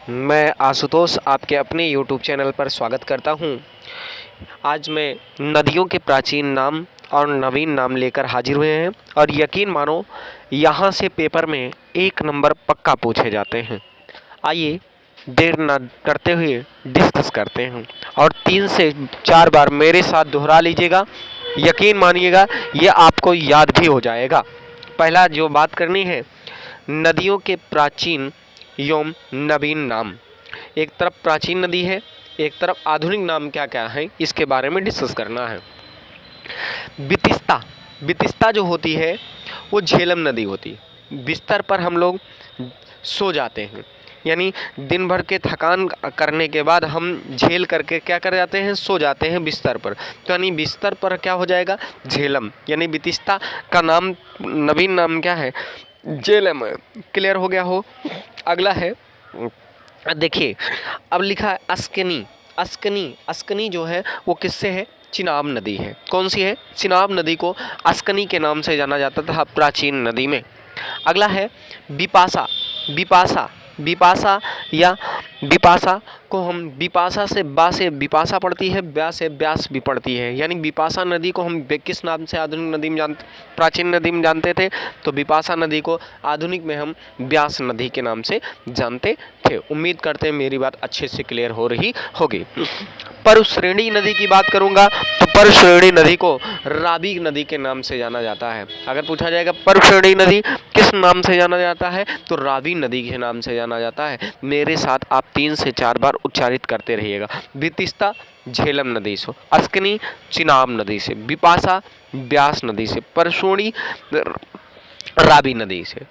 मैं आशुतोष आपके अपने YouTube चैनल पर स्वागत करता हूं। आज मैं नदियों के प्राचीन नाम और नवीन नाम लेकर हाजिर हुए हैं और यकीन मानो यहां से पेपर में 1 नंबर पक्का पूछे जाते हैं। आइए देर न करते हुए डिस्कस करते हैं और 3 से 4 बार मेरे साथ दोहरा लीजिएगा। यकीन मानिएगा ये आपको याद भी हो जाएगा। पहला जो बात करनी है, नदियों के प्राचीन एवं नवीन नाम। एक तरफ प्राचीन नदी है, एक तरफ आधुनिक नाम क्या क्या है, इसके बारे में डिस्कस करना है। बितिस्ता, बितिस्ता जो होती है वो झेलम नदी होती है। बिस्तर पर हम लोग सो जाते हैं, यानी दिन भर के थकान करने के बाद हम झेल करके क्या कर जाते हैं, सो जाते हैं बिस्तर पर। तो यानी बिस्तर पर क्या हो जाएगा, झेलम। यानी बितिस्ता का नाम नवीन नाम क्या है, झेलम। क्लियर हो गया हो। अगला है, देखिए अब लिखा है अस्कनी। अस्कनी, अस्कनी जो है वो किससे है, चिनाब नदी है। कौन सी है, चिनाब नदी को अस्कनी के नाम से जाना जाता था प्राचीन नदी में। अगला है बिपाशा। बिपाशा, बिपाशा या बिपाशा को हम बिपाशा से बा से बिपाशा पड़ती है, ब्या से ब्यास भी पड़ती है। यानी बिपाशा नदी को हम किस नाम से आधुनिक नदी में जानते, प्राचीन नदी में जानते थे, तो बिपाशा नदी को आधुनिक में हम ब्यास नदी के नाम से जानते थे। उम्मीद करते हैं मेरी बात अच्छे से क्लियर हो रही होगी। परश्रेणी नदी की बात करूंगा तो परश्रेणी नदी को रावी नदी के नाम से जाना जाता है। अगर पूछा जाएगा परश्रेणी नदी किस नाम से जाना जाता है, तो रावी नदी के नाम से जाना जाता है। मेरे साथ आप 3 से 4 बार उच्चारित करते रहिएगा। बितिस्ता झेलम नदी से, अस्कनी चिनाब नदी से, बिपाशा ब्यास नदी से, परशोणी रावी नदी से।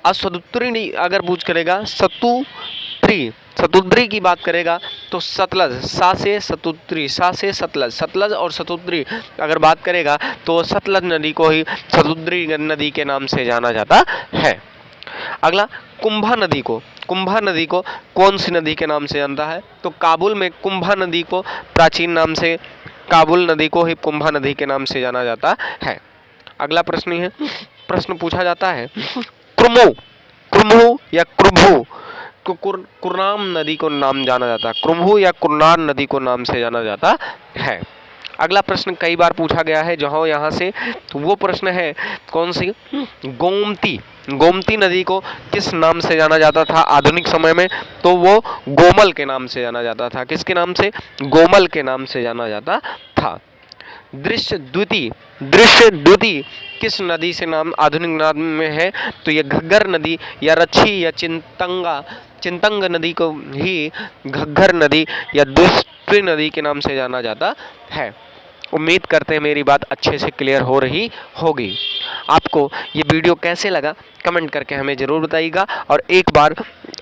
अब सतुद्री अगर पूछ करेगा, सतुद्री, सतुद्री की बात करेगा तो सतलज, सा से सतुद्री, सा से सतलज, सतलज और सतुद्री अगर बात करेगा तो सतलज नदी को ही सतुद्री नदी के नाम से जाना जाता है। अगला कुंभा नदी को, कुंभा नदी को कौन सी नदी के नाम से जानता है, तो काबुल में कुंभा नदी को प्राचीन नाम से, काबुल नदी को ही कुंभा नदी के नाम से जाना जाता है। अगला प्रश्न है, प्रश्न पूछा जाता है कुर्मु, कुर्मु या कुर्भु को कुरनाम नदी को नाम जाना जाता है। कुर्भु या कुरनार नदी को नाम से जाना जाता है। अगला प्रश्न कई बार पूछा गया है जहाँ यहाँ से, तो वो प्रश्न है कौन सी, गोमती। गोमती नदी को किस नाम से जाना जाता था आधुनिक समय में, तो वो गोमल के नाम से जाना जाता था। किसके नाम से, गोमल के नाम से जाना जाता था। दृश्य द्युति, दृश्य द्युति किस नदी से नाम आधुनिक नाम में है, तो ये घग्गर नदी या रच्छी या चिंतंगा, चिंतंग नदी को ही घग्गर नदी या दूसरी नदी के नाम से जाना जाता है। उम्मीद करते हैं मेरी बात अच्छे से क्लियर हो रही होगी। आपको ये वीडियो कैसे लगा कमेंट करके हमें ज़रूर बताइएगा और एक बार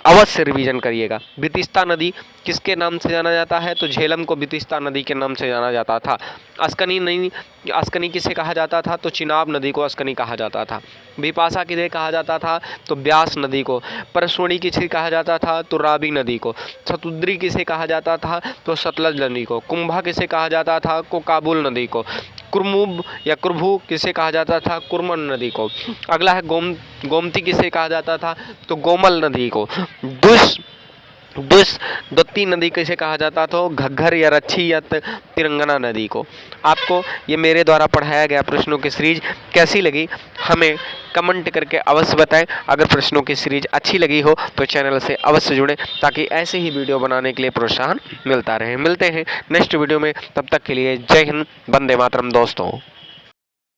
अवश्य रिवीजन करिएगा। बितिस्ता नदी किसके नाम से जाना जाता है, तो झेलम को बितिस्ता नदी के नाम से जाना जाता था। अस्कनी नहीं, अस्कनी किसे कहा जाता था, तो चिनाब नदी को अस्कनी कहा जाता था। बिपाशा किसे कहा जाता था, तो ब्यास नदी को। परसोणी किसे कहा जाता था, तो रावी नदी को। सतुद्री किसे कहा जाता था, तो सतलज नदी को। कुंभा किसे कहा जाता था, को काबुल नदी को। कुर्मुब या कुर्भू किसे कहा जाता था, कुरमन नदी को। अगला है गोमती किसे कहा जाता था, तो गोमल नदी को। द्युति नदी किसे कहा जाता था, घग्गर या रच्छी या तिरंगना नदी को। आपको ये मेरे द्वारा पढ़ाया गया प्रश्नों की सीरीज कैसी लगी हमें कमेंट करके अवश्य बताएं। अगर प्रश्नों की सीरीज अच्छी लगी हो तो चैनल से अवश्य जुड़ें ताकि ऐसे ही वीडियो बनाने के लिए प्रोत्साहन मिलता रहे। मिलते हैं नेक्स्ट वीडियो में, तब तक के लिए जय हिंद, वंदे मातरम दोस्तों।